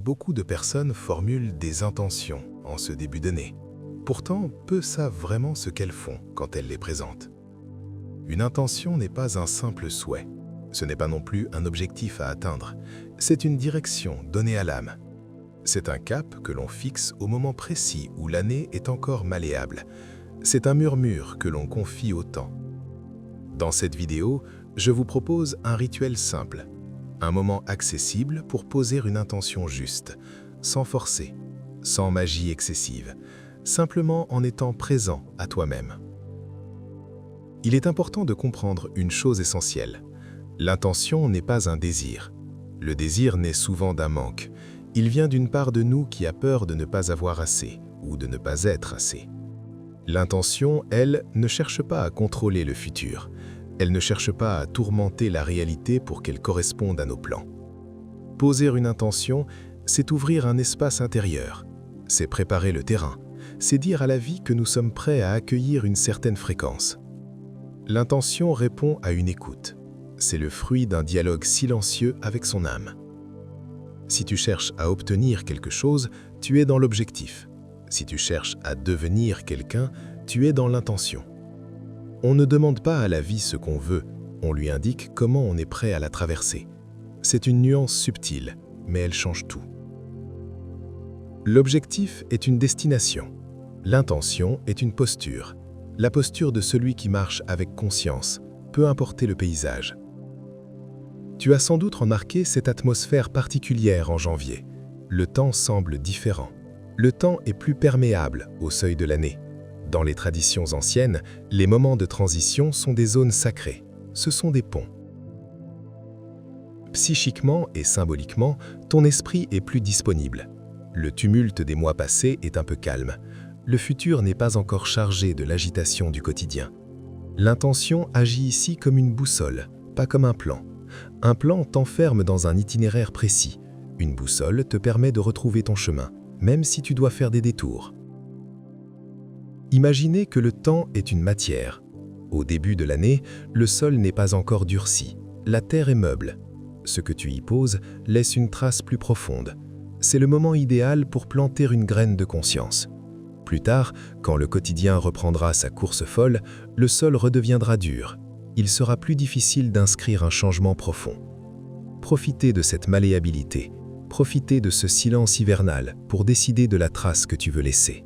beaucoup de personnes formulent des intentions en ce début d'année. Pourtant, peu savent vraiment ce qu'elles font quand elles les présentent. Une intention n'est pas un simple souhait. Ce n'est pas non plus un objectif à atteindre. C'est une direction donnée à l'âme. C'est un cap que l'on fixe au moment précis où l'année est encore malléable. C'est un murmure que l'on confie au temps. Dans cette vidéo, je vous propose un rituel simple, un moment accessible pour poser une intention juste, sans forcer, sans magie excessive, simplement en étant présent à toi-même. Il est important de comprendre une chose essentielle. L'intention n'est pas un désir. Le désir naît souvent d'un manque. Il vient d'une part de nous qui a peur de ne pas avoir assez ou de ne pas être assez. L'intention, elle, ne cherche pas à contrôler le futur. Elle ne cherche pas à tourmenter la réalité pour qu'elle corresponde à nos plans. Poser une intention, c'est ouvrir un espace intérieur. C'est préparer le terrain. C'est dire à la vie que nous sommes prêts à accueillir une certaine fréquence. L'intention répond à une écoute. C'est le fruit d'un dialogue silencieux avec son âme. Si tu cherches à obtenir quelque chose, tu es dans l'objectif. Si tu cherches à devenir quelqu'un, tu es dans l'intention. On ne demande pas à la vie ce qu'on veut, on lui indique comment on est prêt à la traverser. C'est une nuance subtile, mais elle change tout. L'objectif est une destination. L'intention est une posture. La posture de celui qui marche avec conscience, peu importe le paysage. Tu as sans doute remarqué cette atmosphère particulière en janvier. Le temps semble différent. Le temps est plus perméable au seuil de l'année. Dans les traditions anciennes, les moments de transition sont des zones sacrées. Ce sont des ponts. Psychiquement et symboliquement, ton esprit est plus disponible. Le tumulte des mois passés est un peu calme. Le futur n'est pas encore chargé de l'agitation du quotidien. L'intention agit ici comme une boussole, pas comme un plan. Un plan t'enferme dans un itinéraire précis. Une boussole te permet de retrouver ton chemin, même si tu dois faire des détours. Imaginez que le temps est une matière. Au début de l'année, le sol n'est pas encore durci. La terre est meuble. Ce que tu y poses laisse une trace plus profonde. C'est le moment idéal pour planter une graine de conscience. Plus tard, quand le quotidien reprendra sa course folle, le sol redeviendra dur. Il sera plus difficile d'inscrire un changement profond. Profitez de cette malléabilité. Profitez de ce silence hivernal pour décider de la trace que tu veux laisser.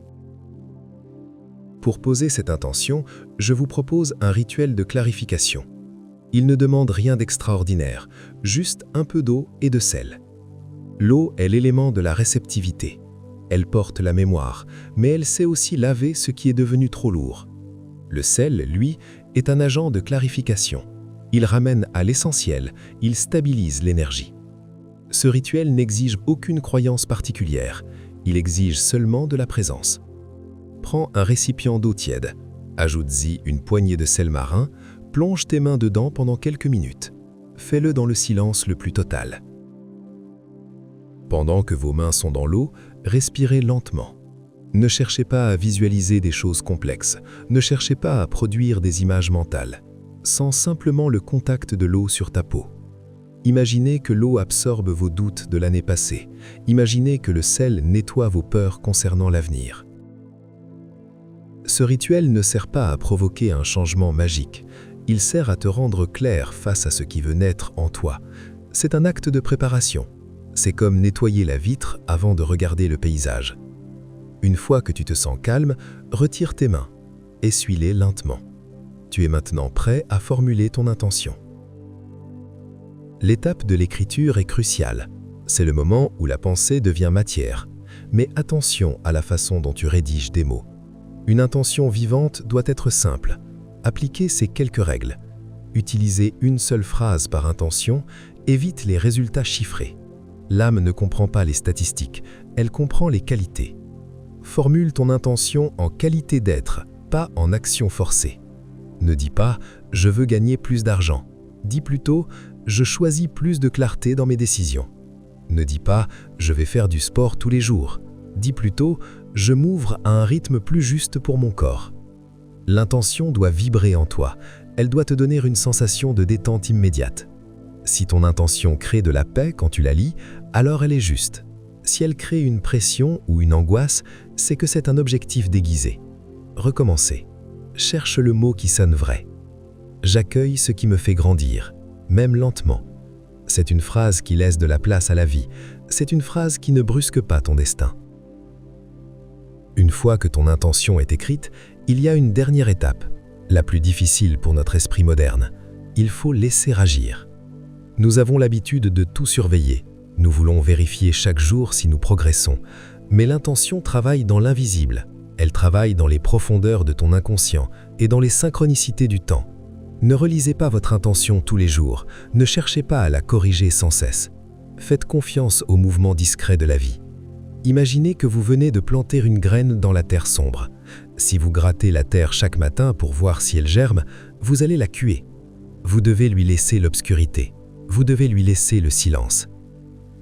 Pour poser cette intention, je vous propose un rituel de clarification. Il ne demande rien d'extraordinaire, juste un peu d'eau et de sel. L'eau est l'élément de la réceptivité. Elle porte la mémoire, mais elle sait aussi laver ce qui est devenu trop lourd. Le sel, lui, est un agent de clarification. Il ramène à l'essentiel, il stabilise l'énergie. Ce rituel n'exige aucune croyance particulière, il exige seulement de la présence. Prends un récipient d'eau tiède, ajoute-y une poignée de sel marin, plonge tes mains dedans pendant quelques minutes. Fais-le dans le silence le plus total. Pendant que vos mains sont dans l'eau, respirez lentement. Ne cherchez pas à visualiser des choses complexes, ne cherchez pas à produire des images mentales. Sens simplement le contact de l'eau sur ta peau. Imaginez que l'eau absorbe vos doutes de l'année passée. Imaginez que le sel nettoie vos peurs concernant l'avenir. Ce rituel ne sert pas à provoquer un changement magique. Il sert à te rendre clair face à ce qui veut naître en toi. C'est un acte de préparation. C'est comme nettoyer la vitre avant de regarder le paysage. Une fois que tu te sens calme, retire tes mains. Essuie-les lentement. Tu es maintenant prêt à formuler ton intention. L'étape de l'écriture est cruciale. C'est le moment où la pensée devient matière. Mais attention à la façon dont tu rédiges des mots. Une intention vivante doit être simple. Appliquez ces quelques règles. Utilisez une seule phrase par intention, évite les résultats chiffrés. L'âme ne comprend pas les statistiques, elle comprend les qualités. Formule ton intention en qualité d'être, pas en action forcée. Ne dis pas « je veux gagner plus d'argent ». Dis plutôt « je choisis plus de clarté dans mes décisions ». Ne dis pas « je vais faire du sport tous les jours ». Dis plutôt « je m'ouvre à un rythme plus juste pour mon corps ». L'intention doit vibrer en toi, elle doit te donner une sensation de détente immédiate. Si ton intention crée de la paix quand tu la lis, alors elle est juste. Si elle crée une pression ou une angoisse, c'est que c'est un objectif déguisé. Recommencez. Cherche le mot qui sonne vrai. J'accueille ce qui me fait grandir, même lentement. C'est une phrase qui laisse de la place à la vie. C'est une phrase qui ne brusque pas ton destin. Une fois que ton intention est écrite, il y a une dernière étape, la plus difficile pour notre esprit moderne. Il faut laisser agir. Nous avons l'habitude de tout surveiller. Nous voulons vérifier chaque jour si nous progressons. Mais l'intention travaille dans l'invisible. Elle travaille dans les profondeurs de ton inconscient et dans les synchronicités du temps. Ne relisez pas votre intention tous les jours. Ne cherchez pas à la corriger sans cesse. Faites confiance au mouvement discret de la vie. Imaginez que vous venez de planter une graine dans la terre sombre. Si vous grattez la terre chaque matin pour voir si elle germe, vous allez la cuer. Vous devez lui laisser l'obscurité. Vous devez lui laisser le silence.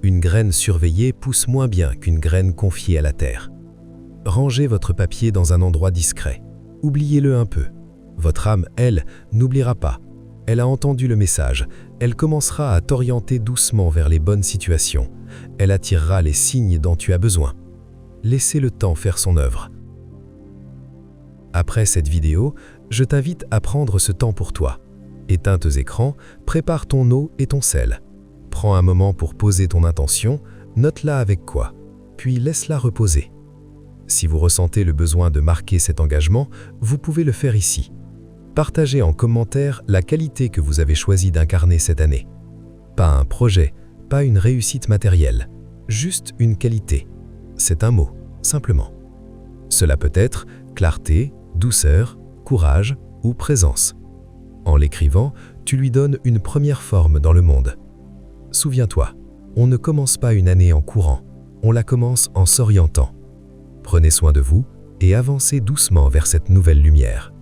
Une graine surveillée pousse moins bien qu'une graine confiée à la terre. Rangez votre papier dans un endroit discret. Oubliez-le un peu. Votre âme, elle, n'oubliera pas. Elle a entendu le message. Elle commencera à t'orienter doucement vers les bonnes situations. Elle attirera les signes dont tu as besoin. Laissez le temps faire son œuvre. Après cette vidéo, je t'invite à prendre ce temps pour toi. Éteins tes écrans, prépare ton eau et ton sel. Prends un moment pour poser ton intention, note-la avec quoi, puis laisse-la reposer. Si vous ressentez le besoin de marquer cet engagement, vous pouvez le faire ici. Partagez en commentaire la qualité que vous avez choisi d'incarner cette année. Pas un projet, pas une réussite matérielle, juste une qualité. C'est un mot, simplement. Cela peut être clarté, douceur, courage ou présence. En l'écrivant, tu lui donnes une première forme dans le monde. Souviens-toi, on ne commence pas une année en courant, on la commence en s'orientant. Prenez soin de vous et avancez doucement vers cette nouvelle lumière.